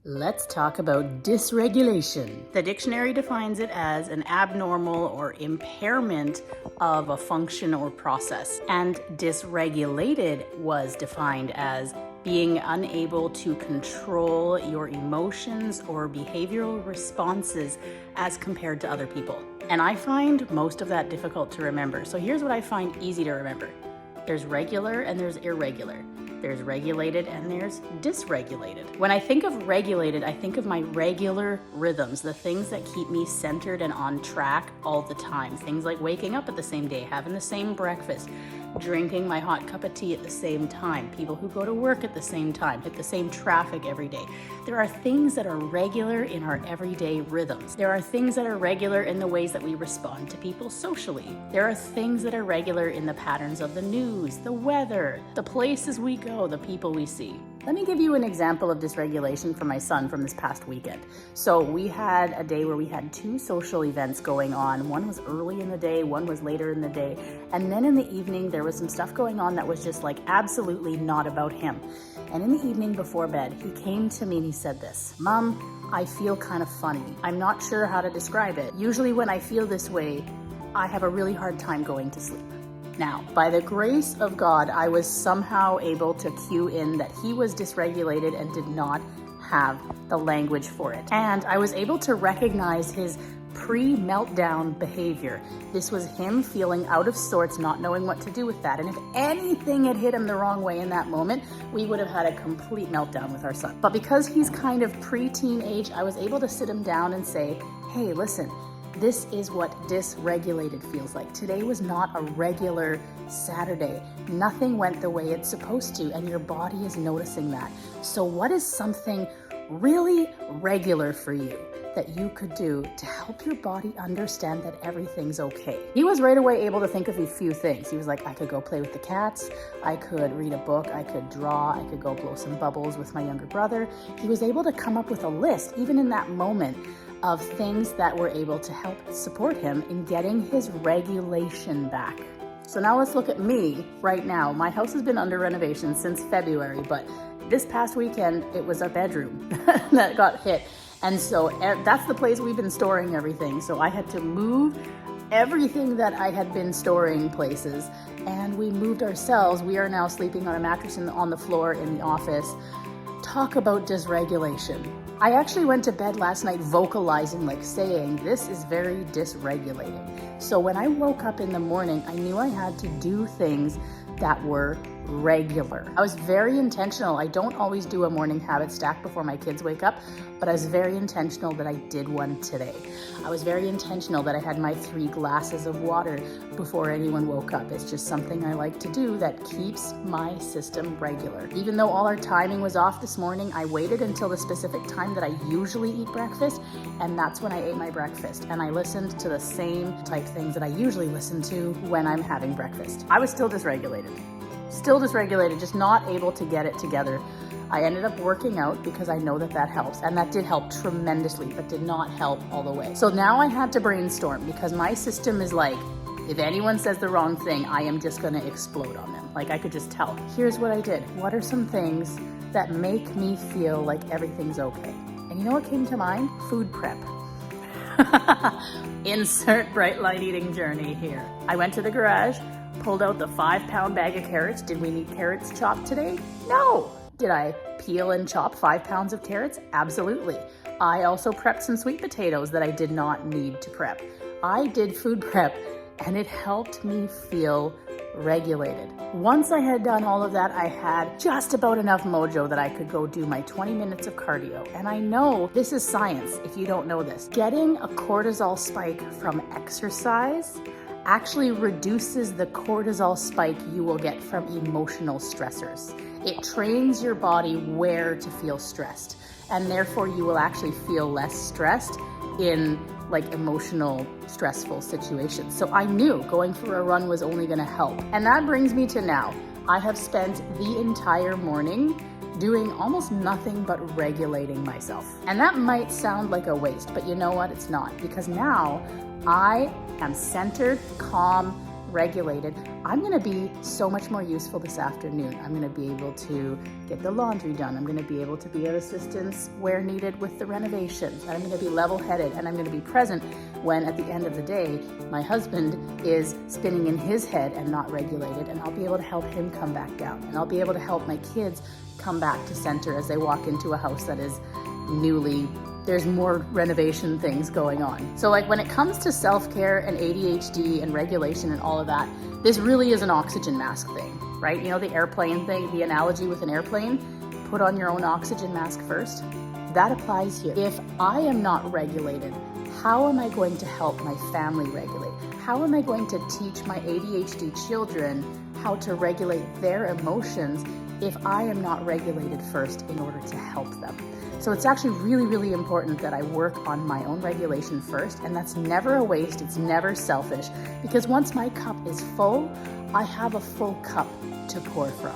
Let's talk about dysregulation. The dictionary defines it as an abnormal or impairment of a function or process. And dysregulated was defined as being unable to control your emotions or behavioral responses as compared to other people. And I find most of that difficult to remember. So here's what I find easy to remember. There's regular and there's irregular. There's regulated and there's dysregulated. When I think of regulated, I think of my regular rhythms, the things that keep me centered and on track all the time. Things like waking up at the same day, having the same breakfast, drinking my hot cup of tea at the same time, people who go to work at the same time, hit the same traffic every day. There are things that are regular in our everyday rhythms. There are things that are regular in the ways that we respond to people socially. There are things that are regular in the patterns of the news, the weather, the places we go, the people we see. Let me give you an example of dysregulation from my son from this past weekend. So we had a day where we had two social events going on. One was early in the day, one was later in the day. And then in the evening, there was some stuff going on that was just like absolutely not about him. And in the evening before bed, he came to me and he said this, "Mom, I feel kind of funny. I'm not sure how to describe it. Usually when I feel this way, I have a really hard time going to sleep." Now, by the grace of God, I was somehow able to cue in that he was dysregulated and did not have the language for it. And I was able to recognize his pre-meltdown behavior. This was him feeling out of sorts, not knowing what to do with that. And if anything had hit him the wrong way in that moment, we would have had a complete meltdown with our son. But because he's kind of pre-teen age, I was able to sit him down and say, "Hey, listen, this is what dysregulated feels like. Today was not a regular Saturday. Nothing went the way it's supposed to, and your body is noticing that. So what is something really regular for you that you could do to help your body understand that everything's okay?" He was right away able to think of a few things. He was like, I could go play with the cats, I could read a book, I could draw, I could go blow some bubbles with my younger brother. He was able to come up with a list, even in that moment, of things that were able to help support him in getting his regulation back. So now let's look at me right now. My house has been under renovation since February, but this past weekend, it was our bedroom that got hit. And so that's the place we've been storing everything. So I had to move everything that I had been storing places, and we moved ourselves. We are now sleeping on a mattress on the floor in the office. Talk about dysregulation. I actually went to bed last night vocalizing, like saying, this is very dysregulated. So when I woke up in the morning, I knew I had to do things that were regular. I was very intentional. I don't always do a morning habit stack before my kids wake up, but I was very intentional that I did one today. I was very intentional that I had my 3 glasses of water before anyone woke up. It's just something I like to do that keeps my system regular. Even though all our timing was off this morning, I waited until the specific time that I usually eat breakfast, and that's when I ate my breakfast. And I listened to the same type things that I usually listen to when I'm having breakfast. I was still dysregulated. Still dysregulated, just not able to get it together. I ended up working out because I know that that helps, and that did help tremendously, but did not help all the way. So now I had to brainstorm because my system is like, if anyone says the wrong thing, I am just gonna explode on them. Like I could just tell. Here's what I did. What are some things that make me feel like everything's okay? And you know what came to mind? Food prep. Insert bright light eating journey here. I went to the garage, pulled out the 5-pound bag of carrots. Did we need carrots chopped today? No. Did I peel and chop 5 pounds of carrots? Absolutely. I also prepped some sweet potatoes that I did not need to prep. I did food prep, and it helped me feel regulated. Once I had done all of that, I had just about enough mojo that I could go do my 20 minutes of cardio. And I know this is science if you don't know this. Getting a cortisol spike from exercise actually reduces the cortisol spike you will get from emotional stressors. It trains your body where to feel stressed, and therefore you will actually feel less stressed in like emotional stressful situations. So I knew going for a run was only gonna help. And that brings me to now. I have spent the entire morning doing almost nothing but regulating myself. And that might sound like a waste, but you know what? It's not, because now I am centered, calm, regulated, I'm going to be so much more useful this afternoon. I'm going to be able to get the laundry done. I'm going to be able to be of assistance where needed with the renovations. I'm going to be level-headed, and I'm going to be present when at the end of the day, my husband is spinning in his head and not regulated, and I'll be able to help him come back down. And I'll be able to help my kids come back to center as they walk into a house that is there's more renovation things going on. So like when it comes to self-care and ADHD and regulation and all of that, this really is an oxygen mask thing, right? You know, the airplane thing, the analogy with an airplane, put on your own oxygen mask first. That applies here. If I am not regulated, how am I going to help my family regulate? How am I going to teach my ADHD children how to regulate their emotions if I am not regulated first in order to help them? So it's actually really, really important that I work on my own regulation first, and that's never a waste, it's never selfish, because once my cup is full, I have a full cup to pour from.